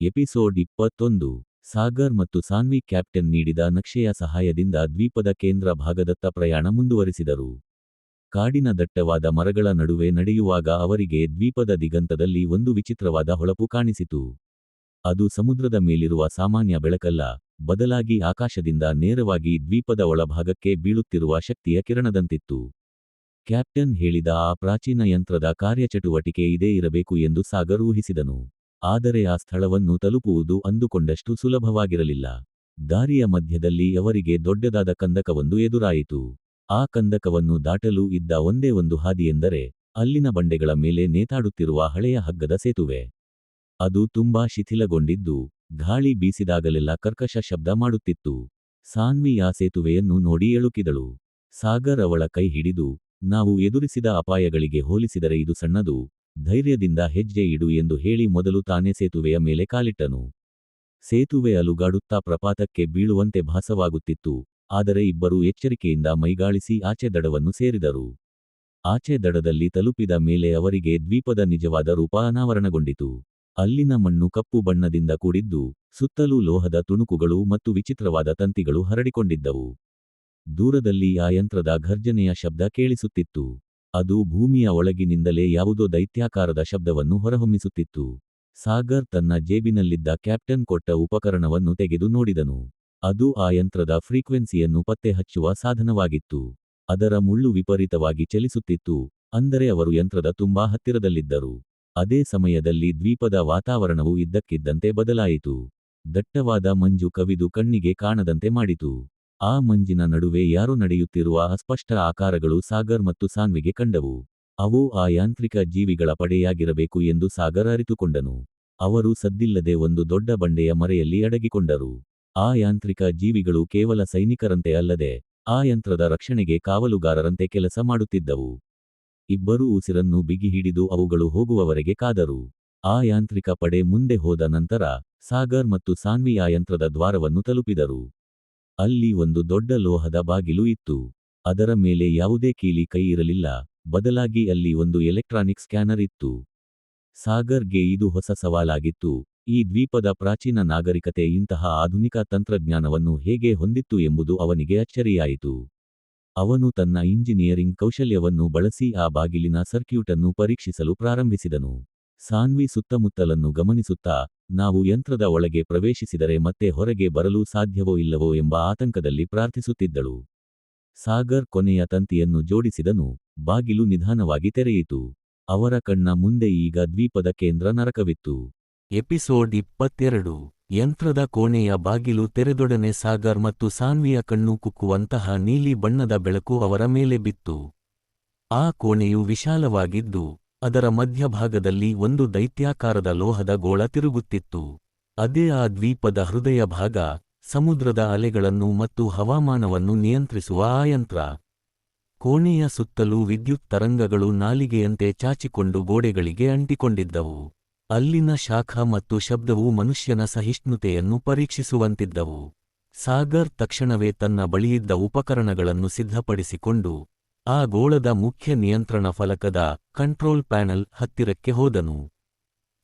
Episode 21 Sagar ಮತ್ತು Saanvi captain ನೀಡಿದ ನಕ್ಷೆಯ ಸಹಾಯದಿಂದ ದ್ವೀಪದ ಕೇಂದ್ರ ಭಾಗದತ್ತ ಪ್ರಯಾಣ ಮುಂದುವರಿಸಿದರು. ಕಾಡಿನ ದಟ್ಟವಾದ ಮರಗಳ ನಡುವೆ ನಡೆಯುವಾಗ ಅವರಿಗೆ ದ್ವೀಪದ ದಿಗಂತದಲ್ಲಿ ಒಂದು ವಿಚಿತ್ರವಾದ ಹೊಳಪು ಕಾಣಿಸಿತು. ಅದು ಸಮುದ್ರದ ಮೇಲಿರುವ ಸಾಮಾನ್ಯ ಬೆಳಕಲ್ಲ, ಬದಲಾಗಿ ಆಕಾಶದಿಂದ ನೇರವಾಗಿ ದ್ವೀಪದ ಒಳಭಾಗಕ್ಕೆ ಬೀಳುತ್ತಿರುವ ಶಕ್ತಿಯ ಕಿರಣದಂತಿತ್ತು. ಕ್ಯಾಪ್ಟನ್ ಹೇಳಿದ ಆ ಪ್ರಾಚೀನ ಯಂತ್ರದ ಕಾರ್ಯಚಟುವಟಿಕೆ ಇದೇ ಇರಬೇಕು ಎಂದು ಸಾಗರ್ ಊಹಿಸಿದನು. ಆದರೆ ಆ ಸ್ಥಳವನ್ನು ತಲುಪುವುದು ಅಂದುಕೊಂಡಷ್ಟು ಸುಲಭವಾಗಿರಲಿಲ್ಲ. ದಾರಿಯ ಮಧ್ಯದಲ್ಲಿ ಅವರಿಗೆ ದೊಡ್ಡದಾದ ಕಂದಕವೊಂದು ಎದುರಾಯಿತು. ಆ ಕಂದಕವನ್ನು ದಾಟಲು ಇದ್ದ ಒಂದೇ ಒಂದು ಹಾದಿಯೆಂದರೆ ಅಲ್ಲಿನ ಬಂಡೆಗಳ ಮೇಲೆ ನೇತಾಡುತ್ತಿರುವ ಹಳೆಯ ಹಗ್ಗದ ಸೇತುವೆ. ಅದು ತುಂಬಾ ಶಿಥಿಲಗೊಂಡಿದ್ದು, ಗಾಳಿ ಬೀಸಿದಾಗಲೆಲ್ಲ ಕರ್ಕಶ ಶಬ್ದ ಮಾಡುತ್ತಿತ್ತು. ಸಾನ್ವಿ ಆ ಸೇತುವೆಯನ್ನು ನೋಡಿ ಎಳುಕಿದಳು. ಸಾಗರ್ ಅವಳ ಕೈ ಹಿಡಿದು, ನಾವು ಎದುರಿಸಿದ ಅಪಾಯಗಳಿಗೆ ಹೋಲಿಸಿದರೆ ಇದು ಸಣ್ಣದು, ಧೈರ್ಯದಿಂದ ಹೆಜ್ಜೆ ಇಡು ಎಂದು ಹೇಳಿ ಮೊದಲು ತಾನೇ ಸೇತುವೆಯ ಮೇಲೆ ಕಾಲಿಟ್ಟನು. ಸೇತುವೆ ಅಲುಗಾಡುತ್ತಾ ಪ್ರಪಾತಕ್ಕೆ ಬೀಳುವಂತೆ ಭಾಸವಾಗುತ್ತಿತ್ತು, ಆದರೆ ಇಬ್ಬರೂ ಎಚ್ಚರಿಕೆಯಿಂದ ಮೈಗಾಳಿಸಿ ಆಚೆ ದಡವನ್ನು ಸೇರಿದರು. ಆಚೆ ದಡದಲ್ಲಿ ತಲುಪಿದ ಮೇಲೆ ಅವರಿಗೆ ದ್ವೀಪದ ನಿಜವಾದ ರೂಪ ಅನಾವರಣಗೊಂಡಿತು. ಅಲ್ಲಿನ ಮಣ್ಣು ಕಪ್ಪು ಬಣ್ಣದಿಂದ ಕೂಡಿದ್ದು, ಸುತ್ತಲೂ ಲೋಹದ ತುಣುಕುಗಳು ಮತ್ತು ವಿಚಿತ್ರವಾದ ತಂತಿಗಳು ಹರಡಿಕೊಂಡಿದ್ದವು. ದೂರದಲ್ಲಿ ಆ ಯಂತ್ರದ ಘರ್ಜನೆಯ ಶಬ್ದ ಕೇಳಿಸುತ್ತಿತ್ತು. ಅದು ಭೂಮಿಯ ಒಳಗಿನಿಂದಲೇ ಯಾವುದೋ ದೈತ್ಯಾಕಾರದ ಶಬ್ದವನ್ನು ಹೊರಹೊಮ್ಮಿಸುತ್ತಿತ್ತು. ಸಾಗರ್ ತನ್ನ ಜೇಬಿನಲ್ಲಿದ್ದ ಕ್ಯಾಪ್ಟನ್ ಕೊಟ್ಟ ಉಪಕರಣವನ್ನು ತೆಗೆದು ನೋಡಿದನು. ಅದು ಆ ಯಂತ್ರದ ಫ್ರೀಕ್ವೆನ್ಸಿಯನ್ನು ಪತ್ತೆ ಹಚ್ಚುವ ಸಾಧನವಾಗಿತ್ತು. ಅದರ ಮುಳ್ಳು ವಿಪರೀತವಾಗಿ ಚಲಿಸುತ್ತಿತ್ತು, ಅಂದರೆ ಅವರು ಯಂತ್ರದ ತುಂಬಾ ಹತ್ತಿರದಲ್ಲಿದ್ದರು. ಅದೇ ಸಮಯದಲ್ಲಿ ದ್ವೀಪದ ವಾತಾವರಣವು ಇದ್ದಕ್ಕಿದ್ದಂತೆ ಬದಲಾಯಿತು. ದಟ್ಟವಾದ ಮಂಜು ಕವಿದು ಕಣ್ಣಿಗೆ ಕಾಣದಂತೆ ಮಾಡಿತು. ಆ ಮಂಜಿನ ನಡುವೆ ಯಾರೋ ನಡೆಯುತ್ತಿರುವ ಅಸ್ಪಷ್ಟ ಆಕಾರಗಳು ಸಾಗರ್ ಮತ್ತು ಸಾನ್ವಿಗೆ ಕಂಡವು. ಅವು ಆ ಯಾಂತ್ರಿಕ ಜೀವಿಗಳ ಪಡೆಯಾಗಿರಬೇಕು ಎಂದು ಸಾಗರ್ ಅರಿತುಕೊಂಡನು. ಅವರು ಸದ್ದಿಲ್ಲದೆ ಒಂದು ದೊಡ್ಡ ಬಂಡೆಯ ಮರೆಯಲ್ಲಿ ಅಡಗಿಕೊಂಡರು. ಆ ಯಾಂತ್ರಿಕ ಜೀವಿಗಳು ಕೇವಲ ಸೈನಿಕರಂತೆ ಅಲ್ಲದೆ, ಆ ಯಂತ್ರದ ರಕ್ಷಣೆಗೆ ಕಾವಲುಗಾರರಂತೆ ಕೆಲಸ ಮಾಡುತ್ತಿದ್ದವು. ಇಬ್ಬರೂ ಉಸಿರನ್ನು ಬಿಗಿ ಹಿಡಿದು ಅವುಗಳು ಹೋಗುವವರೆಗೆ ಕಾದರು. ಆ ಯಾಂತ್ರಿಕ ಪಡೆ ಮುಂದೆ ಹೋದ ನಂತರ ಸಾಗರ್ ಮತ್ತು ಸಾನ್ವಿ ಆ ಯಂತ್ರದ ದ್ವಾರವನ್ನು ತಲುಪಿದರು. ಅಲ್ಲಿ ಒಂದು ದೊಡ್ಡ ಲೋಹದ ಬಾಗಿಲು ಇತ್ತು. ಅದರ ಮೇಲೆ ಯಾವುದೇ ಕೀಲಿ ಕೈ ಇರಲಿಲ್ಲ, ಬದಲಾಗಿ ಅಲ್ಲಿ ಒಂದು ಎಲೆಕ್ಟ್ರಾನಿಕ್ ಸ್ಕ್ಯಾನರ್ ಇತ್ತು. ಸಾಗರ್ಗೆ ಇದು ಹೊಸ ಸವಾಲಾಗಿತ್ತು. ಈ ದ್ವೀಪದ ಪ್ರಾಚೀನ ನಾಗರಿಕತೆ ಇಂತಹ ಆಧುನಿಕ ತಂತ್ರಜ್ಞಾನವನ್ನು ಹೇಗೆ ಹೊಂದಿತ್ತು ಎಂಬುದು ಅವನಿಗೆ ಅಚ್ಚರಿಯಾಯಿತು. ಅವನು ತನ್ನ ಇಂಜಿನಿಯರಿಂಗ್ ಕೌಶಲ್ಯವನ್ನು ಬಳಸಿ ಆ ಬಾಗಿಲಿನ ಸರ್ಕ್ಯೂಟ್ ಅನ್ನು ಪರೀಕ್ಷಿಸಲು ಪ್ರಾರಂಭಿಸಿದನು. ಸಾನ್ವಿ ಸುತ್ತಮುತ್ತಲನ್ನು ಗಮನಿಸುತ್ತಾ, ನಾವು ಯಂತ್ರದ ಒಳಗೆ ಪ್ರವೇಶಿಸಿದರೆ ಮತ್ತೆ ಹೊರಗೆ ಬರಲು ಸಾಧ್ಯವೋ ಇಲ್ಲವೋ ಎಂಬ ಆತಂಕದಲ್ಲಿ ಪ್ರಾರ್ಥಿಸುತ್ತಿದ್ದಳು. ಸಾಗರ್ ಕೊನೆಯ ತಂತಿಯನ್ನು ಜೋಡಿಸಿದನು, ಬಾಗಿಲು ನಿಧಾನವಾಗಿ ತೆರೆಯಿತು. ಅವರ ಕಣ್ಣ ಮುಂದೆ ಈಗ ದ್ವೀಪದ ಕೇಂದ್ರ ನರಕವಿತ್ತು. ಎಪಿಸೋಡ್ 22 ಯಂತ್ರದ ಕೋಣೆಯ ಬಾಗಿಲು ತೆರೆದೊಡನೆ ಸಾಗರ್ ಮತ್ತು ಸಾನ್ವಿಯ ಕಣ್ಣು ಕುಕ್ಕುವಂತಹ ನೀಲಿ ಬಣ್ಣದ ಬೆಳಕು ಅವರ ಮೇಲೆ ಬಿತ್ತು. ಆ ಕೋಣೆಯು ವಿಶಾಲವಾಗಿದ್ದು, ಅದರ ಮಧ್ಯಭಾಗದಲ್ಲಿ ಒಂದು ದೈತ್ಯಾಕಾರದ ಲೋಹದ ಗೋಳ ತಿರುಗುತ್ತಿತ್ತು. ಅದೇ ಆ ದ್ವೀಪದ ಹೃದಯ ಭಾಗ, ಸಮುದ್ರದ ಅಲೆಗಳನ್ನು ಮತ್ತು ಹವಾಮಾನವನ್ನು ನಿಯಂತ್ರಿಸುವ ಆ ಯಂತ್ರ. ಕೋಣೆಯ ಸುತ್ತಲೂ ವಿದ್ಯುತ್ ತರಂಗಗಳು ನಾಲಿಗೆಯಂತೆ ಚಾಚಿಕೊಂಡು ಗೋಡೆಗಳಿಗೆ ಅಂಟಿಕೊಂಡಿದ್ದವು. ಅಲ್ಲಿನ ಶಾಖ ಮತ್ತು ಶಬ್ದವು ಮನುಷ್ಯನ ಸಹಿಷ್ಣುತೆಯನ್ನು ಪರೀಕ್ಷಿಸುವಂತಿದ್ದವು. ಸಾಗರ್ ತಕ್ಷಣವೇ ತನ್ನ ಬಳಿಯಿದ್ದ ಉಪಕರಣಗಳನ್ನು ಸಿದ್ಧಪಡಿಸಿಕೊಂಡು ಆ ಗೋಳದ ಮುಖ್ಯ ನಿಯಂತ್ರಣ ಫಲಕದ ಕಂಟ್ರೋಲ್ ಪ್ಯಾನಲ್ ಹತ್ತಿರಕ್ಕೆ ಹೋದನು.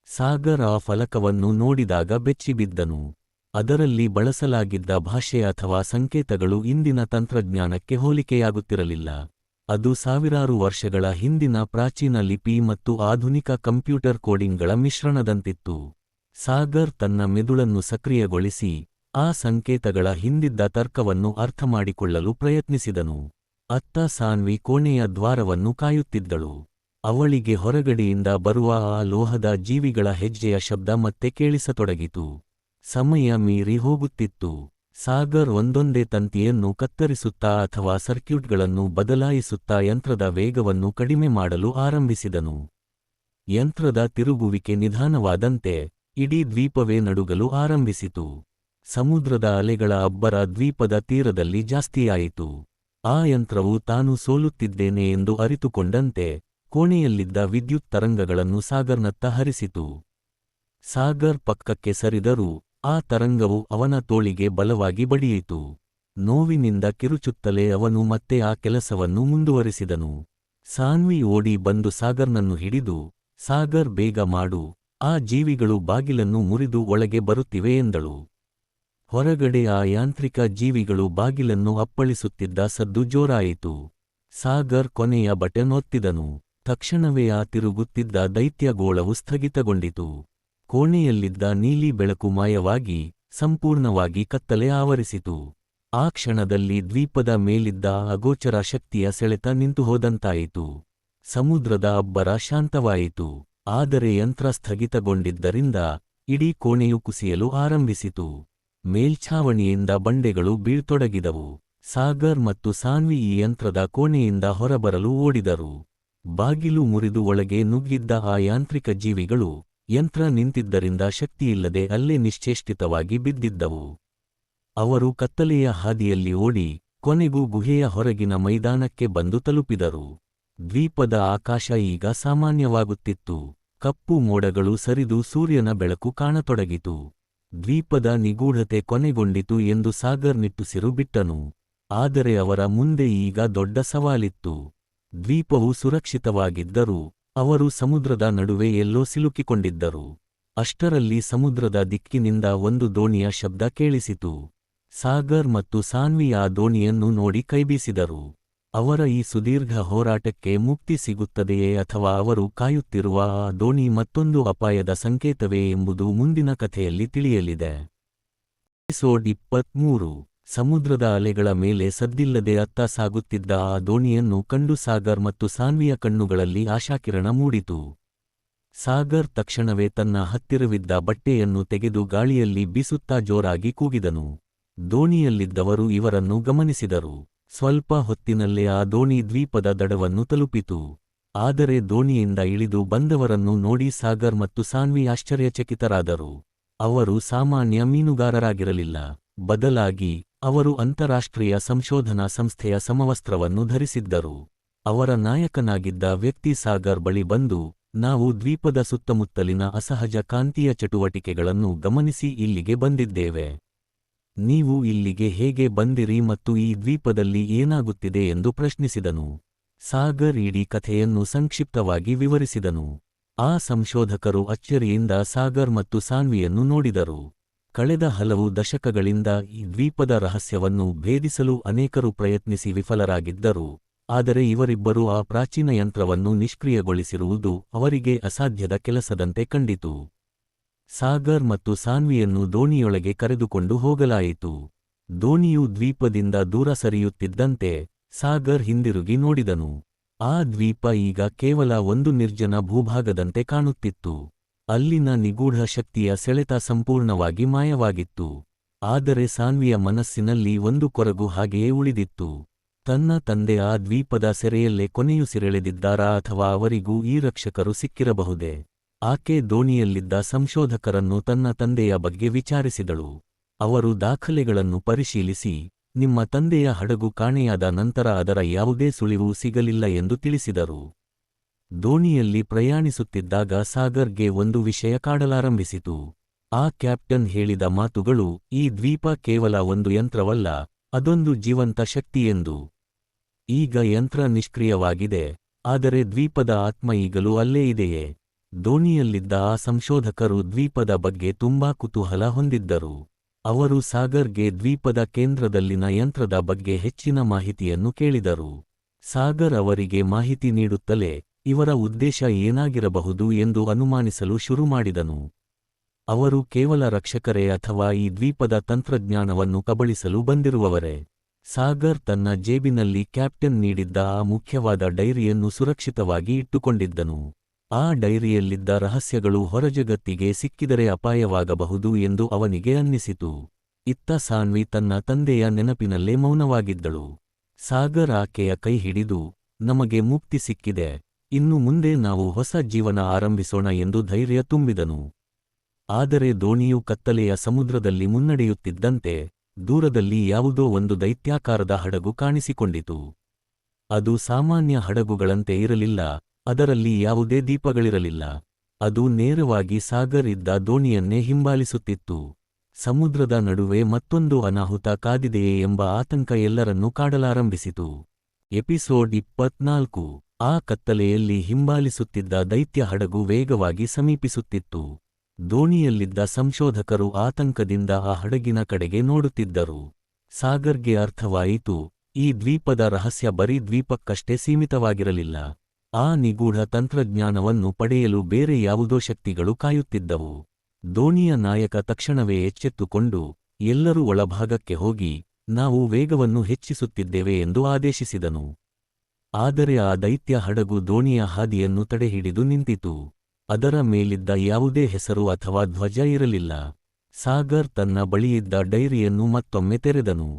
ಸಾಗರ್ ಆ ಫಲಕವನ್ನು ನೋಡಿದಾಗ ಬೆಚ್ಚಿಬಿದ್ದನು. ಅದರಲ್ಲಿ ಬಳಸಲಾಗಿದ್ದ ಭಾಷೆ ಅಥವಾ ಸಂಕೇತಗಳು ಇಂದಿನ ತಂತ್ರಜ್ಞಾನಕ್ಕೆ ಹೋಲಿಕೆಯಾಗುತ್ತಿರಲಿಲ್ಲ. ಅದು ಸಾವಿರಾರು ವರ್ಷಗಳ ಹಿಂದಿನ ಪ್ರಾಚೀನ ಲಿಪಿ ಮತ್ತು ಆಧುನಿಕ ಕಂಪ್ಯೂಟರ್ ಕೋಡಿಂಗ್ಗಳ ಮಿಶ್ರಣದಂತಿತ್ತು. ಸಾಗರ್ ತನ್ನ ಮೆದುಳನ್ನು ಸಕ್ರಿಯಗೊಳಿಸಿ ಆ ಸಂಕೇತಗಳ ಹಿಂದಿದ್ದ ತರ್ಕವನ್ನು ಅರ್ಥಮಾಡಿಕೊಳ್ಳಲು ಪ್ರಯತ್ನಿಸಿದನು. ಅತ್ತ ಸಾನ್ವಿ ಕೋಣೆಯ ದ್ವಾರವನ್ನು ಕಾಯುತ್ತಿದ್ದಳು. ಅವಳಿಗೆ ಹೊರಗಡೆಯಿಂದ ಬರುವ ಆ ಲೋಹದ ಜೀವಿಗಳ ಹೆಜ್ಜೆಯ ಶಬ್ದ ಮತ್ತೆ ಕೇಳಿಸತೊಡಗಿತು. ಸಮಯ ಮೀರಿ ಹೋಗುತ್ತಿತ್ತು. ಸಾಗರ್ ಒಂದೊಂದೇ ತಂತಿಯನ್ನು ಕತ್ತರಿಸುತ್ತಾ ಅಥವಾ ಸರ್ಕ್ಯೂಟ್ಗಳನ್ನು ಬದಲಾಯಿಸುತ್ತಾ ಯಂತ್ರದ ವೇಗವನ್ನು ಕಡಿಮೆ ಮಾಡಲು ಆರಂಭಿಸಿದನು. ಯಂತ್ರದ ತಿರುಗುವಿಕೆ ನಿಧಾನವಾದಂತೆ ಇಡೀ ದ್ವೀಪವೇ ನಡುಗಲು ಆರಂಭಿಸಿತು. ಸಮುದ್ರದ ಅಲೆಗಳ ಅಬ್ಬರ ದ್ವೀಪದ ತೀರದಲ್ಲಿ ಜಾಸ್ತಿಯಾಯಿತು. ಆ ಯಂತ್ರವು ತಾನು ಸೋಲುತ್ತಿದ್ದೇನೆ ಎಂದು ಅರಿತುಕೊಂಡಂತೆ ಕೋಣೆಯಲ್ಲಿದ್ದ ವಿದ್ಯುತ್ ತರಂಗಗಳನ್ನು ಸಾಗರ್ನತ್ತ ಹರಿಸಿತು. ಸಾಗರ್ ಪಕ್ಕಕ್ಕೆ ಸರಿದರೂ ಆ ತರಂಗವು ಅವನ ತೋಳಿಗೆ ಬಲವಾಗಿ ಬಡಿಯಿತು. ನೋವಿನಿಂದ ಕಿರುಚುತ್ತಲೇ ಅವನು ಮತ್ತೆ ಆ ಕೆಲಸವನ್ನು ಮುಂದುವರಿಸಿದನು. ಸಾನ್ವಿ ಓಡಿ ಬಂದು ಸಾಗರ್ನನ್ನು ಹಿಡಿದು, ಸಾಗರ್ ಬೇಗ ಮಾಡು, ಆ ಜೀವಿಗಳು ಬಾಗಿಲನ್ನು ಮುರಿದು ಒಳಗೆ ಬರುತ್ತಿವೆ ಎಂದಳು. ಹೊರಗಡೆ ಆ ಯಾಂತ್ರಿಕ ಜೀವಿಗಳು ಬಾಗಿಲನ್ನು ಅಪ್ಪಳಿಸುತ್ತಿದ್ದ ಸದ್ದು ಜೋರಾಯಿತು. ಸಾಗರ್ ಕೊನೆಯ ಬಟನ್ ಒತ್ತಿದನು. ತಕ್ಷಣವೇ ಆ ತಿರುಗುತ್ತಿದ್ದ ದೈತ್ಯಗೋಳವು ಸ್ಥಗಿತಗೊಂಡಿತು. ಕೋಣೆಯಲ್ಲಿದ್ದ ನೀಲಿ ಬೆಳಕು ಮಾಯವಾಗಿ ಸಂಪೂರ್ಣವಾಗಿ ಕತ್ತಲೆ ಆವರಿಸಿತು. ಆ ಕ್ಷಣದಲ್ಲಿ ದ್ವೀಪದ ಮೇಲಿದ್ದ ಅಗೋಚರ ಶಕ್ತಿಯ ಸೆಳೆತ ನಿಂತುಹೋದಂತಾಯಿತು. ಸಮುದ್ರದ ಅಬ್ಬರ ಶಾಂತವಾಯಿತು. ಆದರೆ ಯಂತ್ರ ಸ್ಥಗಿತಗೊಂಡಿದ್ದರಿಂದ ಇಡೀ ಕೋಣೆಯು ಕುಸಿಯಲು ಆರಂಭಿಸಿತು. ಮೇಲ್ಛಾವಣಿಯಿಂದ ಬಂಡೆಗಳು ಬೀಳ್ತೊಡಗಿದವು. ಸಾಗರ್ ಮತ್ತು ಸಾನ್ವಿ ಈ ಯಂತ್ರದ ಕೋಣೆಯಿಂದ ಹೊರಬರಲು ಓಡಿದರು. ಬಾಗಿಲು ಮುರಿದು ಒಳಗೆ ನುಗ್ಗಿದ್ದ ಆ ಯಾಂತ್ರಿಕ ಜೀವಿಗಳು ಯಂತ್ರ ನಿಂತಿದ್ದರಿಂದ ಶಕ್ತಿಯಿಲ್ಲದೆ ಅಲ್ಲೇ ನಿಶ್ಚೇಷ್ಟಿತವಾಗಿ ಬಿದ್ದಿದ್ದವು. ಅವರು ಕತ್ತಲೆಯ ಹಾದಿಯಲ್ಲಿ ಓಡಿ ಕೊನೆಗೂ ಗುಹೆಯ ಹೊರಗಿನ ಮೈದಾನಕ್ಕೆ ಬಂದು ತಲುಪಿದರು. ದ್ವೀಪದ ಆಕಾಶ ಈಗ ಸಾಮಾನ್ಯವಾಗುತ್ತಿತ್ತು. ಕಪ್ಪು ಮೋಡಗಳು ಸರಿದು ಸೂರ್ಯನ ಬೆಳಕು ಕಾಣತೊಡಗಿತು. ದ್ವೀಪದ ನಿಗೂಢತೆ ಕೊನೆಗೊಂಡಿತು ಎಂದು ಸಾಗರ್ ನಿಟ್ಟುಸಿರು ಬಿಟ್ಟನು. ಆದರೆ ಅವರ ಮುಂದೆ ಈಗ ದೊಡ್ಡ ಸವಾಲಿತ್ತು. ದ್ವೀಪವು ಸುರಕ್ಷಿತವಾಗಿದ್ದರೂ ಅವರು ಸಮುದ್ರದ ನಡುವೆ ಎಲ್ಲೋ ಸಿಲುಕಿಕೊಂಡಿದ್ದರು. ಅಷ್ಟರಲ್ಲಿ ಸಮುದ್ರದ ದಿಕ್ಕಿನಿಂದ ಒಂದು ದೋಣಿಯ ಶಬ್ದ ಕೇಳಿಸಿತು. ಸಾಗರ್ ಮತ್ತು ಸಾನ್ವಿ ಆ ದೋಣಿಯನ್ನು ನೋಡಿ ಕೈಬೀಸಿದರು. ಅವರ ಈ ಸುದೀರ್ಘ ಹೋರಾಟಕ್ಕೆ ಮುಕ್ತಿ ಸಿಗುತ್ತದೆಯೇ ಅಥವಾ ಅವರು ಕಾಯುತ್ತಿರುವ ಆ ದೋಣಿ ಮತ್ತೊಂದು ಅಪಾಯದ ಸಂಕೇತವೇ ಎಂಬುದು ಮುಂದಿನ ಕಥೆಯಲ್ಲಿ ತಿಳಿಯಲಿದೆ. ಎಪಿಸೋಡ್ 23. ಸಮುದ್ರದ ಅಲೆಗಳ ಮೇಲೆ ಸದ್ದಿಲ್ಲದೆ ಅತ್ತ ಸಾಗುತ್ತಿದ್ದ ಆ ದೋಣಿಯನ್ನು ಕಂಡು ಸಾಗರ್ ಮತ್ತು ಸಾನ್ವಿಯ ಕಣ್ಣುಗಳಲ್ಲಿ ಆಶಾಕಿರಣ ಮೂಡಿತು. ಸಾಗರ್ ತಕ್ಷಣವೇ ತನ್ನ ಹತ್ತಿರವಿದ್ದ ಬಟ್ಟೆಯನ್ನು ತೆಗೆದು ಗಾಳಿಯಲ್ಲಿ ಬೀಸುತ್ತಾ ಜೋರಾಗಿ ಕೂಗಿದನು. ದೋಣಿಯಲ್ಲಿದ್ದವರು ಇವರನ್ನು ಗಮನಿಸಿದರು. ಸ್ವಲ್ಪ ಹೊತ್ತಿನಲ್ಲೇ ಆ ದೋಣಿ ದ್ವೀಪದ ದಡವನ್ನು ತಲುಪಿತು. ಆದರೆ ದೋಣಿಯಿಂದ ಇಳಿದು ಬಂದವರನ್ನು ನೋಡಿ ಸಾಗರ್ ಮತ್ತು ಸಾನ್ವಿ ಆಶ್ಚರ್ಯಚಕಿತರಾದರು. ಅವರು ಸಾಮಾನ್ಯ ಮೀನುಗಾರರಾಗಿರಲಿಲ್ಲ. ಬದಲಾಗಿ ಅವರು ಅಂತಾರಾಷ್ಟ್ರೀಯ ಸಂಶೋಧನಾ ಸಂಸ್ಥೆಯ ಸಮವಸ್ತ್ರವನ್ನು ಧರಿಸಿದ್ದರು. ಅವರ ನಾಯಕನಾಗಿದ್ದ ವ್ಯಕ್ತಿ ಸಾಗರ್ ಬಳಿ ಬಂದು, ನಾವು ದ್ವೀಪದ ಸುತ್ತಮುತ್ತಲಿನ ಅಸಹಜ ಕಾಂತೀಯ ಚಟುವಟಿಕೆಗಳನ್ನು ಗಮನಿಸಿ ಇಲ್ಲಿಗೆ ಬಂದಿದ್ದೇವೆ. ನೀವು ಇಲ್ಲಿಗೆ ಹೇಗೆ ಬಂದಿರಿ ಮತ್ತು ಈ ದ್ವೀಪದಲ್ಲಿ ಏನಾಗುತ್ತಿದೆ ಎಂದು ಪ್ರಶ್ನಿಸಿದನು. ಸಾಗರ್ ಇಡೀ ಕಥೆಯನ್ನು ಸಂಕ್ಷಿಪ್ತವಾಗಿ ವಿವರಿಸಿದನು. ಆ ಸಂಶೋಧಕರು ಅಚ್ಚರಿಯಿಂದ ಸಾಗರ್ ಮತ್ತು ಸಾನ್ವಿಯನ್ನು ನೋಡಿದರು. ಕಳೆದ ಹಲವು ದಶಕಗಳಿಂದ ಈ ದ್ವೀಪದ ರಹಸ್ಯವನ್ನು ಭೇದಿಸಲು ಅನೇಕರು ಪ್ರಯತ್ನಿಸಿ ವಿಫಲರಾಗಿದ್ದರು. ಆದರೆ ಇವರಿಬ್ಬರೂ ಆ ಪ್ರಾಚೀನ ಯಂತ್ರವನ್ನು ನಿಷ್ಕ್ರಿಯಗೊಳಿಸಿರುವುದು ಅವರಿಗೆ ಅಸಾಧ್ಯದ ಕೆಲಸದಂತೆ ಕಂಡಿತು. ಸಾಗರ್ ಮತ್ತು ಸಾನ್ವಿಯನ್ನು ದೋಣಿಯೊಳಗೆ ಕರೆದುಕೊಂಡು ಹೋಗಲಾಯಿತು. ದೋಣಿಯು ದ್ವೀಪದಿಂದ ದೂರ ಸರಿಯುತ್ತಿದ್ದಂತೆ ಸಾಗರ್ ಹಿಂದಿರುಗಿ ನೋಡಿದನು. ಆ ದ್ವೀಪ ಈಗ ಕೇವಲ ಒಂದು ನಿರ್ಜನ ಭೂಭಾಗದಂತೆ ಕಾಣುತ್ತಿತ್ತು. ಅಲ್ಲಿನ ನಿಗೂಢ ಶಕ್ತಿಯ ಸೆಳೆತ ಸಂಪೂರ್ಣವಾಗಿ ಮಾಯವಾಗಿತ್ತು. ಆದರೆ ಸಾನ್ವಿಯ ಮನಸ್ಸಿನಲ್ಲಿ ಒಂದು ಕೊರಗು ಹಾಗೆಯೇ ಉಳಿದಿತ್ತು. ತನ್ನ ತಂದೆ ಆ ದ್ವೀಪದ ಸೆರೆಯಲ್ಲೇ ಕೊನೆಯುಸಿರೆಳೆದಿದ್ದಾರಾ ಅಥವಾ ಅವರಿಗೂ ಈ ರಕ್ಷಕರು ಸಿಕ್ಕಿರಬಹುದೇ? ಆಕೆ ದೋಣಿಯಲ್ಲಿದ್ದ ಸಂಶೋಧಕರನ್ನು ತನ್ನ ತಂದೆಯ ಬಗ್ಗೆ ವಿಚಾರಿಸಿದಳು. ಅವರು ದಾಖಲೆಗಳನ್ನು ಪರಿಶೀಲಿಸಿ, ನಿಮ್ಮ ತಂದೆಯ ಹಡಗು ಕಾಣೆಯಾದ ನಂತರ ಅದರ ಯಾವುದೇ ಸುಳಿವು ಸಿಗಲಿಲ್ಲ ಎಂದು ತಿಳಿಸಿದರು. ದೋಣಿಯಲ್ಲಿ ಪ್ರಯಾಣಿಸುತ್ತಿದ್ದಾಗ ಸಾಗರ್ಗೆ ಒಂದು ವಿಷಯ ಕಾಡಲಾರಂಭಿಸಿತು. ಆ ಕ್ಯಾಪ್ಟನ್ ಹೇಳಿದ ಮಾತುಗಳು, ಈ ದ್ವೀಪ ಕೇವಲ ಒಂದು ಯಂತ್ರವಲ್ಲ, ಅದೊಂದು ಜೀವಂತ ಶಕ್ತಿಯೆಂದು. ಈಗ ಯಂತ್ರ ನಿಷ್ಕ್ರಿಯವಾಗಿದೆ, ಆದರೆ ದ್ವೀಪದ ಆತ್ಮ ಈಗಲೂ ಅಲ್ಲೇ ಇದೆಯೇ? ದೋಣಿಯಲ್ಲಿದ್ದ ಆ ಸಂಶೋಧಕರು ದ್ವೀಪದ ಬಗ್ಗೆ ತುಂಬಾ ಕುತೂಹಲ ಹೊಂದಿದ್ದರು. ಅವರು ಸಾಗರ್ಗೆ ದ್ವೀಪದ ಕೇಂದ್ರದಲ್ಲಿನ ಯಂತ್ರದ ಬಗ್ಗೆ ಹೆಚ್ಚಿನ ಮಾಹಿತಿಯನ್ನು ಕೇಳಿದರು. ಸಾಗರ್ ಅವರಿಗೆ ಮಾಹಿತಿ ನೀಡುತ್ತಲೇ ಇವರ ಉದ್ದೇಶ ಏನಾಗಿರಬಹುದು ಎಂದು ಅನುಮಾನಿಸಲು ಶುರುಮಾಡಿದನು. ಅವರು ಕೇವಲ ರಕ್ಷಕರೇ ಅಥವಾ ಈ ದ್ವೀಪದ ತಂತ್ರಜ್ಞಾನವನ್ನು ಕಬಳಿಸಲು ಬಂದಿರುವವರೇ? ಸಾಗರ್ ತನ್ನ ಜೇಬಿನಲ್ಲಿ ಕ್ಯಾಪ್ಟನ್ ನೀಡಿದ್ದ ಆ ಮುಖ್ಯವಾದ ಡೈರಿಯನ್ನು ಸುರಕ್ಷಿತವಾಗಿ ಇಟ್ಟುಕೊಂಡಿದ್ದನು. ಆ ಡೈರಿಯಲ್ಲಿದ್ದ ರಹಸ್ಯಗಳು ಹೊರಜಗತ್ತಿಗೆ ಸಿಕ್ಕಿದರೆ ಅಪಾಯವಾಗಬಹುದು ಎಂದು ಅವನಿಗೆ ಅನ್ನಿಸಿತು. ಇತ್ತ ಸಾನ್ವಿ ತನ್ನ ತಂದೆಯ ನೆನಪಿನಲ್ಲೇ ಮೌನವಾಗಿದ್ದಳು. ಸಾಗರ್ ಆಕೆಯ ಕೈ ಹಿಡಿದು, ನಮಗೆ ಮುಕ್ತಿ ಸಿಕ್ಕಿದೆ, ಇನ್ನು ಮುಂದೆ ನಾವು ಹೊಸ ಜೀವನ ಆರಂಭಿಸೋಣ ಎಂದು ಧೈರ್ಯ ತುಂಬಿದನು. ಆದರೆ ದೋಣಿಯು ಕತ್ತಲೆಯ ಸಮುದ್ರದಲ್ಲಿ ಮುನ್ನಡೆಯುತ್ತಿದ್ದಂತೆ ದೂರದಲ್ಲಿ ಯಾವುದೋ ಒಂದು ದೈತ್ಯಾಕಾರದ ಹಡಗು ಕಾಣಿಸಿಕೊಂಡಿತು. ಅದು ಸಾಮಾನ್ಯ ಹಡಗುಗಳಂತೆ ಇರಲಿಲ್ಲ, ಅದರಲ್ಲಿ ಯಾವುದೇ ದೀಪಗಳಿರಲಿಲ್ಲ. ಅದು ನೇರವಾಗಿ ಸಾಗರ್ ಇದ್ದ ದೋಣಿಯನ್ನೇ ಹಿಂಬಾಲಿಸುತ್ತಿತ್ತು. ಸಮುದ್ರದ ನಡುವೆ ಮತ್ತೊಂದು ಅನಾಹುತ ಕಾದಿದೆಯೇ ಎಂಬ ಆತಂಕ ಎಲ್ಲರನ್ನೂ ಕಾಡಲಾರಂಭಿಸಿತು. ಎಪಿಸೋಡ್ 24. ಆ ಕತ್ತಲೆಯಲ್ಲಿ ಹಿಂಬಾಲಿಸುತ್ತಿದ್ದ ದೈತ್ಯ ಹಡಗು ವೇಗವಾಗಿ ಸಮೀಪಿಸುತ್ತಿತ್ತು. ದೋಣಿಯಲ್ಲಿದ್ದ ಸಂಶೋಧಕರು ಆತಂಕದಿಂದ ಆ ಹಡಗಿನ ಕಡೆಗೆ ನೋಡುತ್ತಿದ್ದರು. ಸಾಗರ್ಗೆ ಅರ್ಥವಾಯಿತು, ಈ ದ್ವೀಪದ ರಹಸ್ಯ ಬರೀ ದ್ವೀಪಕ್ಕಷ್ಟೇ ಸೀಮಿತವಾಗಿರಲಿಲ್ಲ. ಆ ನಿಗೂಢ ತಂತ್ರಜ್ಞಾನವನ್ನು ಪಡೆಯಲು ಬೇರೆ ಯಾವುದೋ ಶಕ್ತಿಗಳು ಕಾಯುತ್ತಿದ್ದವು. ದೋಣಿಯ ನಾಯಕ ತಕ್ಷಣವೇ ಎಚ್ಚೆತ್ತುಕೊಂಡು, ಎಲ್ಲರೂ ಒಳಭಾಗಕ್ಕೆ ಹೋಗಿ, ನಾವು ವೇಗವನ್ನು ಹೆಚ್ಚಿಸುತ್ತಿದ್ದೇವೆ ಎಂದು ಆದೇಶಿಸಿದನು. ಆದರೆ ಆ ದೈತ್ಯ ಹಡಗು ದೋಣಿಯ ಹಾದಿಯನ್ನು ತಡೆಹಿಡಿದು ನಿಂತಿತು. ಅದರ ಮೇಲಿದ್ದ ಯಾವುದೇ ಹೆಸರು ಅಥವಾ ಧ್ವಜ ಇರಲಿಲ್ಲ. ಸಾಗರ್ ತನ್ನ ಬಳಿಯಿದ್ದ ಡೈರಿಯನ್ನು ಮತ್ತೊಮ್ಮೆ ತೆರೆದನು.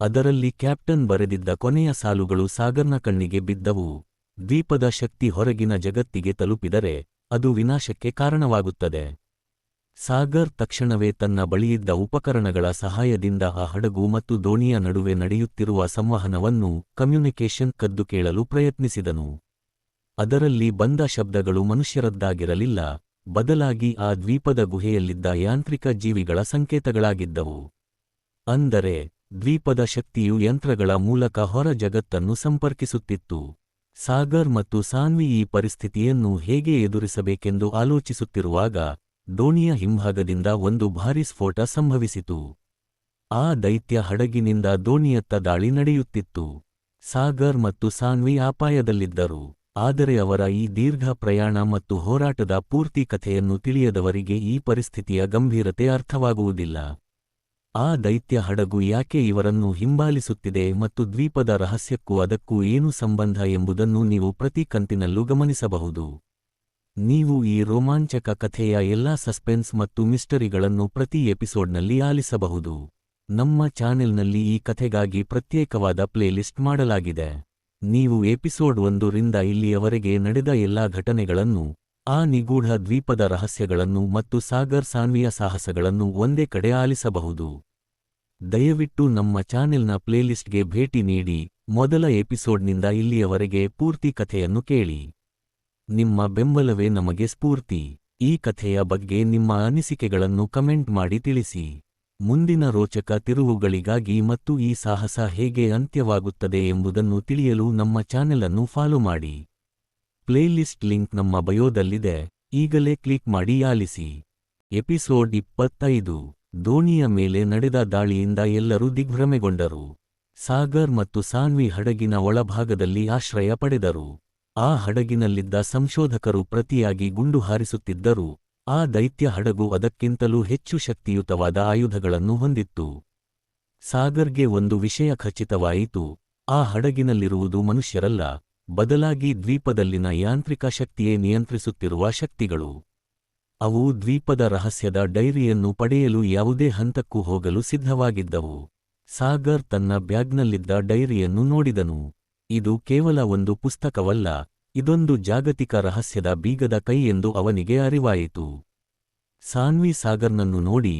ಅದರಲ್ಲಿ ಕ್ಯಾಪ್ಟನ್ ಬರೆದಿದ್ದ ಕೊನೆಯ ಸಾಲುಗಳು ಸಾಗರ್ನ ಕಣ್ಣಿಗೆ ಬಿದ್ದವು. ದ್ವೀಪದ ಶಕ್ತಿ ಹೊರಗಿನ ಜಗತ್ತಿಗೆ ತಲುಪಿದರೆ ಅದು ವಿನಾಶಕ್ಕೆ ಕಾರಣವಾಗುತ್ತದೆ. ಸಾಗರ್ ತಕ್ಷಣವೇ ತನ್ನ ಬಳಿಯಿದ್ದ ಉಪಕರಣಗಳ ಸಹಾಯದಿಂದ ಆ ಹಡಗು ಮತ್ತು ದೋಣಿಯ ನಡುವೆ ನಡೆಯುತ್ತಿರುವ ಸಂವಹನವನ್ನು ಕಮ್ಯುನಿಕೇಷನ್ ಕದ್ದು ಕೇಳಲು ಪ್ರಯತ್ನಿಸಿದನು. ಅದರಲ್ಲಿ ಬಂದ ಶಬ್ದಗಳು ಮನುಷ್ಯರದ್ದಾಗಿರಲಿಲ್ಲ, ಬದಲಾಗಿ ಆ ದ್ವೀಪದ ಗುಹೆಯಲ್ಲಿದ್ದ ಯಾಂತ್ರಿಕ ಜೀವಿಗಳ ಸಂಕೇತಗಳಾಗಿದ್ದವು. ಅಂದರೆ ದ್ವೀಪದ ಶಕ್ತಿಯು ಯಂತ್ರಗಳ ಮೂಲಕ ಹೊರ ಜಗತ್ತನ್ನು ಸಂಪರ್ಕಿಸುತ್ತಿತ್ತು. ಸಾಗರ್ ಮತ್ತು ಸಾನ್ವಿ ಈ ಪರಿಸ್ಥಿತಿಯನ್ನು ಹೇಗೆ ಎದುರಿಸಬೇಕೆಂದು ಆಲೋಚಿಸುತ್ತಿರುವಾಗ ದೋಣಿಯ ಹಿಂಭಾಗದಿಂದ ಒಂದು ಭಾರೀ ಸ್ಫೋಟ ಸಂಭವಿಸಿತು. ಆ ದೈತ್ಯ ಹಡಗಿನಿಂದ ದೋಣಿಯತ್ತ ದಾಳಿ ನಡೆಯುತ್ತಿತ್ತು. ಸಾಗರ್ ಮತ್ತು ಸಾನ್ವಿ ಅಪಾಯದಲ್ಲಿದ್ದರು. ಆದರೆ ಅವರ ಈ ದೀರ್ಘ ಪ್ರಯಾಣ ಮತ್ತು ಹೋರಾಟದ ಪೂರ್ತಿ ಕಥೆಯನ್ನು ತಿಳಿಯದವರಿಗೆ ಈ ಪರಿಸ್ಥಿತಿಯ ಗಂಭೀರತೆ ಅರ್ಥವಾಗುವುದಿಲ್ಲ. ಆ ದೈತ್ಯ ಹಡಗು ಯಾಕೆ ಇವರನ್ನು ಹಿಂಬಾಲಿಸುತ್ತಿದೆ ಮತ್ತು ದ್ವೀಪದ ರಹಸ್ಯಕ್ಕೂ ಅದಕ್ಕೂ ಏನು ಸಂಬಂಧ ಎಂಬುದನ್ನು ನೀವು ಪ್ರತಿ ಕಂತಿನಲ್ಲೂ ಗಮನಿಸಬಹುದು. ನೀವು ಈ ರೋಮಾಂಚಕ ಕಥೆಯ ಎಲ್ಲಾ ಸಸ್ಪೆನ್ಸ್ ಮತ್ತು ಮಿಸ್ಟರಿಗಳನ್ನು ಪ್ರತಿ ಎಪಿಸೋಡ್ನಲ್ಲಿ ಆಲಿಸಬಹುದು. ನಮ್ಮ ಚಾನೆಲ್ನಲ್ಲಿ ಈ ಕಥೆಗಾಗಿ ಪ್ರತ್ಯೇಕವಾದ ಪ್ಲೇಲಿಸ್ಟ್ ಮಾಡಲಾಗಿದೆ. ನೀವು ಎಪಿಸೋಡ್ 1 ರಿಂದ ಇಲ್ಲಿಯವರೆಗೆ ನಡೆದ ಎಲ್ಲಾ ಘಟನೆಗಳನ್ನು, ಆ ನಿಗೂಢ ದ್ವೀಪದ ರಹಸ್ಯಗಳನ್ನು ಮತ್ತು ಸಾಗರ್ ಸಾನ್ವಿಯ ಸಾಹಸಗಳನ್ನು ಒಂದೇ ಕಡೆ ಆಲಿಸಬಹುದು. ದಯವಿಟ್ಟು ನಮ್ಮ ಚಾನೆಲ್ನ ಪ್ಲೇಲಿಸ್ಟ್ಗೆ ಭೇಟಿ ನೀಡಿ, ಮೊದಲ ಎಪಿಸೋಡ್ನಿಂದ ಇಲ್ಲಿಯವರೆಗೆ ಪೂರ್ತಿ ಕಥೆಯನ್ನು ಕೇಳಿ. ನಿಮ್ಮ ಬೆಂಬಲವೇ ನಮಗೆ ಸ್ಫೂರ್ತಿ. ಈ ಕಥೆಯ ಬಗ್ಗೆ ನಿಮ್ಮ ಅನಿಸಿಕೆಗಳನ್ನು ಕಮೆಂಟ್ ಮಾಡಿ ತಿಳಿಸಿ. ಮುಂದಿನ ರೋಚಕ ತಿರುವುಗಳಿಗಾಗಿ ಮತ್ತು ಈ ಸಾಹಸ ಹೇಗೆ ಅಂತ್ಯವಾಗುತ್ತದೆ ಎಂಬುದನ್ನು ತಿಳಿಯಲು ನಮ್ಮ ಚಾನೆಲ್ ಅನ್ನು ಫಾಲೋ ಮಾಡಿ. ಪ್ಲೇಲಿಸ್ಟ್ ಲಿಂಕ್ ನಮ್ಮ ಬಯೋದಲ್ಲಿದೆ, ಈಗಲೇ ಕ್ಲಿಕ್ ಮಾಡಿ ಆಲಿಸಿ. ಎಪಿಸೋಡ್ 25. ದೋಣಿಯ ಮೇಲೆ ನಡೆದ ದಾಳಿಯಿಂದ ಎಲ್ಲರೂ ದಿಗ್ಭ್ರಮೆಗೊಂಡರು. ಸಾಗರ್ ಮತ್ತು ಸಾನ್ವಿ ಹಡಗಿನ ಒಳಭಾಗದಲ್ಲಿ ಆಶ್ರಯ ಪಡೆದರು. ಆ ಹಡಗಿನಲ್ಲಿದ್ದ ಸಂಶೋಧಕರು ಪ್ರತಿಯಾಗಿ ಗುಂಡು ಹಾರಿಸುತ್ತಿದ್ದರು. ಆ ದೈತ್ಯ ಹಡಗು ಅದಕ್ಕಿಂತಲೂ ಹೆಚ್ಚು ಶಕ್ತಿಯುತವಾದ ಆಯುಧಗಳನ್ನು ಹೊಂದಿತ್ತು. ಸಾಗರ್ಗೆ ಒಂದು ವಿಷಯ ಖಚಿತವಾಯಿತು, ಆ ಹಡಗಿನಲ್ಲಿರುವುದು ಮನುಷ್ಯರಲ್ಲ, ಬದಲಾಗಿ ದ್ವೀಪದಲ್ಲಿನ ಯಾಂತ್ರಿಕ ಶಕ್ತಿಯೇ ನಿಯಂತ್ರಿಸುತ್ತಿರುವ ಶಕ್ತಿಗಳು. ಅವು ದ್ವೀಪದ ರಹಸ್ಯದ ಡೈರಿಯನ್ನು ಪಡೆಯಲು ಯಾವುದೇ ಹಂತಕ್ಕೂ ಹೋಗಲು ಸಿದ್ಧವಾಗಿದ್ದವು. ಸಾಗರ್ ತನ್ನ ಬ್ಯಾಗ್ನಲ್ಲಿದ್ದ ಡೈರಿಯನ್ನು ನೋಡಿದನು. ಇದು ಕೇವಲ ಒಂದು ಪುಸ್ತಕವಲ್ಲ, ಇದೊಂದು ಜಾಗತಿಕ ರಹಸ್ಯದ ಬೀಗದ ಕೈ ಎಂದು ಅವನಿಗೆ ಅರಿವಾಯಿತು. ಸಾನ್ವಿ ಸಾಗರ್ನನ್ನು ನೋಡಿ,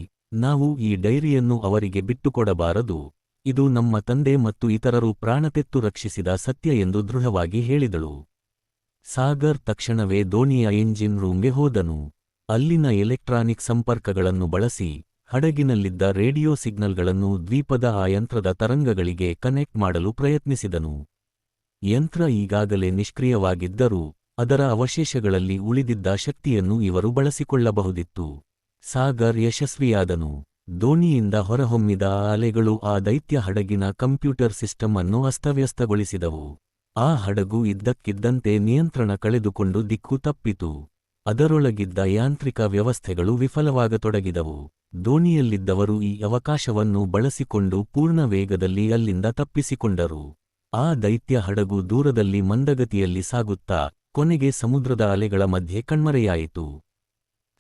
ನಾವು ಈ ಡೈರಿಯನ್ನು ಅವರಿಗೆ ಬಿಟ್ಟುಕೊಡಬಾರದು, ಇದು ನಮ್ಮ ತಂದೆ ಮತ್ತು ಇತರರು ಪ್ರಾಣತೆತ್ತು ರಕ್ಷಿಸಿದ ಸತ್ಯ ಎಂದು ದೃಢವಾಗಿ ಹೇಳಿದಳು. ಸಾಗರ್ ತಕ್ಷಣವೇ ದೋಣಿಯ ಎಂಜಿನ್ ರೂಮ್ಗೆ ಹೋದನು. ಅಲ್ಲಿನ ಎಲೆಕ್ಟ್ರಾನಿಕ್ ಸಂಪರ್ಕಗಳನ್ನು ಬಳಸಿ ಹಡಗಿನಲ್ಲಿದ್ದ ರೇಡಿಯೋ ಸಿಗ್ನಲ್ಗಳನ್ನು ದ್ವೀಪದ ಆ ಯಂತ್ರದ ತರಂಗಗಳಿಗೆ ಕನೆಕ್ಟ್ ಮಾಡಲು ಪ್ರಯತ್ನಿಸಿದನು. ಯಂತ್ರ ಈಗಾಗಲೇ ನಿಷ್ಕ್ರಿಯವಾಗಿದ್ದರೂ ಅದರ ಅವಶೇಷಗಳಲ್ಲಿ ಉಳಿದಿದ್ದ ಶಕ್ತಿಯನ್ನು ಇವರು ಬಳಸಿಕೊಳ್ಳಬಹುದಿತ್ತು. ಸಾಗರ್ ಯಶಸ್ವಿಯಾದನು. ದೋಣಿಯಿಂದ ಹೊರಹೊಮ್ಮಿದ ಆ ಅಲೆಗಳು ಆ ದೈತ್ಯ ಹಡಗಿನ ಕಂಪ್ಯೂಟರ್ ಸಿಸ್ಟಮ್ ಅನ್ನು ಅಸ್ತವ್ಯಸ್ತಗೊಳಿಸಿದವು. ಆ ಹಡಗು ಇದ್ದಕ್ಕಿದ್ದಂತೆ ನಿಯಂತ್ರಣ ಕಳೆದುಕೊಂಡು ದಿಕ್ಕು ತಪ್ಪಿತು. ಅದರೊಳಗಿದ್ದ ಯಾಂತ್ರಿಕ ವ್ಯವಸ್ಥೆಗಳು ವಿಫಲವಾಗತೊಡಗಿದವು. ದೋಣಿಯಲ್ಲಿದ್ದವರು ಈ ಅವಕಾಶವನ್ನು ಬಳಸಿಕೊಂಡು ಪೂರ್ಣ ವೇಗದಲ್ಲಿ ಅಲ್ಲಿಂದ ತಪ್ಪಿಸಿಕೊಂಡರು. ಆ ದೈತ್ಯ ಹಡಗು ದೂರದಲ್ಲಿ ಮಂದಗತಿಯಲ್ಲಿ ಸಾಗುತ್ತಾ ಕೊನೆಗೆ ಸಮುದ್ರದ ಅಲೆಗಳ ಮಧ್ಯೆ ಕಣ್ಮರೆಯಾಯಿತು.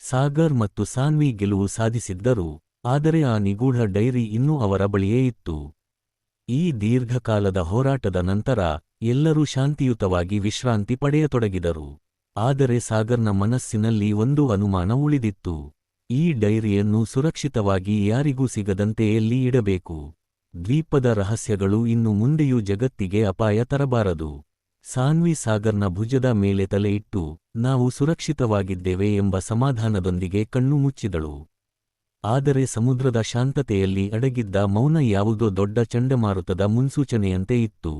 ಸಾಗರ್ ಮತ್ತು ಸಾನ್ವಿ ಗೆಲುವು ಸಾಧಿಸಿದ್ದರು, ಆದರೆ ಆ ನಿಗೂಢ ಡೈರಿ ಇನ್ನೂ ಅವರ ಬಳಿಯೇ ಇತ್ತು. ಈ ದೀರ್ಘಕಾಲದ ಹೋರಾಟದ ನಂತರ ಎಲ್ಲರೂ ಶಾಂತಿಯುತವಾಗಿ ವಿಶ್ರಾಂತಿ ಪಡೆಯತೊಡಗಿದರು. ಆದರೆ ಸಾಗರ್ನ ಮನಸ್ಸಿನಲ್ಲಿ ಒಂದು ಅನುಮಾನ ಉಳಿದಿತ್ತು. ಈ ಡೈರಿಯನ್ನು ಸುರಕ್ಷಿತವಾಗಿ ಯಾರಿಗೂ ಸಿಗದಂತೆ ಎಲ್ಲಿ ಇಡಬೇಕು? ದ್ವೀಪದ ರಹಸ್ಯಗಳು ಇನ್ನು ಮುಂದೆಯೂ ಜಗತ್ತಿಗೆ ಅಪಾಯ ತರಬಾರದು. ಸಾನ್ವಿ ಸಾಗರ್ನ ಭುಜದ ಮೇಲೆ ತಲೆಯಿಟ್ಟು, ನಾವು ಸುರಕ್ಷಿತವಾಗಿದ್ದೇವೆ ಎಂಬ ಸಮಾಧಾನದೊಂದಿಗೆ ಕಣ್ಣು ಮುಚ್ಚಿದಳು. ಆದರೆ ಸಮುದ್ರದ ಶಾಂತತೆಯಲ್ಲಿ ಅಡಗಿದ್ದ ಮೌನ ಯಾವುದೋ ದೊಡ್ಡ ಚಂಡಮಾರುತದ ಮುನ್ಸೂಚನೆಯಂತೆ ಇತ್ತು.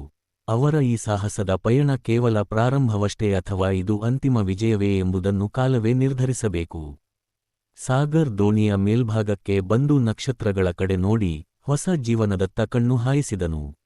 ಅವರ ಈ ಸಾಹಸದ ಪಯಣ ಕೇವಲ ಪ್ರಾರಂಭವಷ್ಟೇ ಅಥವಾ ಇದು ಅಂತಿಮ ವಿಜಯವೇ ಎಂಬುದನ್ನು ಕಾಲವೇ ನಿರ್ಧರಿಸಬೇಕು. ಸಾಗರ್ ದೋಣಿಯ ಮೇಲ್ಭಾಗಕ್ಕೆ ಬಂದು ನಕ್ಷತ್ರಗಳ ಕಡೆ ನೋಡಿ, ಹೊಸ ಜೀವನದತ್ತ ಕಣ್ಣು ಹಾಯಿಸಿದನು.